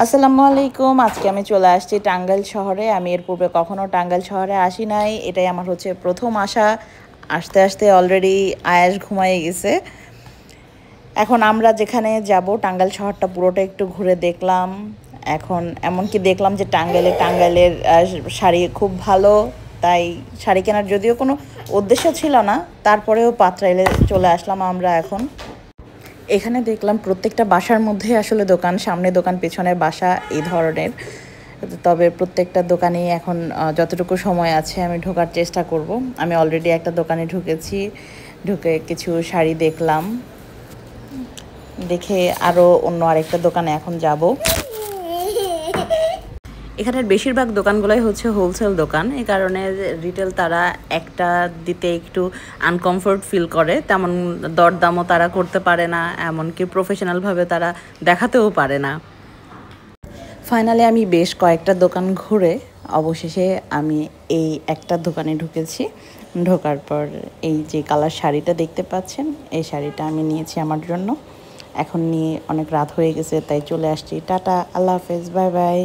আসসালামু আলাইকুম। আজকে আমি চলে আসছি টাঙ্গাইল শহরে। আমি এর পূর্বে কখনো টাঙ্গাইল শহরে আসি নাই। এটাই আমার হচ্ছে প্রথম আসা। আসতে আসতে অলরেডি আয়াস ঘুমায়ে গেছে। এখন আমরা যেখানে যাব টাঙ্গাইল শহরটা পুরোটা একটু ঘুরে দেখলাম। এখন এমনকি দেখলাম যে টাঙ্গাইলের শাড়ি খুব ভালো। তাই শাড়ি কেনার যদিও কোনো উদ্দেশ্য ছিল না, তারপরেও পাত্রাইলে চলে আসলাম আমরা এখন। এখানে দেখলাম প্রত্যেকটা বাসার মধ্যে আসলে দোকান, সামনে দোকান পেছনে বাসা এই ধরনের। তবে প্রত্যেকটা দোকানেই এখন যতটুকু সময় আছে আমি ঢোকার চেষ্টা করব। আমি অলরেডি একটা দোকানে ঢুকেছি, ঢুকে কিছু শাড়ি দেখলাম, দেখে আরও অন্য আরেকটা দোকানে এখন যাব। এখানের বেশিরভাগ দোকানগুলোই হচ্ছে হোলসেল দোকান, এই কারণে রিটেল তারা একটা দিতে একটু আনকমফোর্ট ফিল করে, তেমন দরদামও তারা করতে পারে না, এমনকি প্রফেশনালভাবে তারা দেখাতেও পারে না। ফাইনালি আমি বেশ কয়েকটা দোকান ঘুরে অবশেষে আমি এই একটা দোকানে ঢুকেছি। ঢোকার পর এই যে কালার শাড়িটা দেখতে পাচ্ছেন, এই শাড়িটা আমি নিয়েছি আমার জন্য। এখন নিয়ে অনেক রাত হয়ে গেছে, তাই চলে আসছি। টাটা, আল্লাহ হাফেজ, বাই বাই।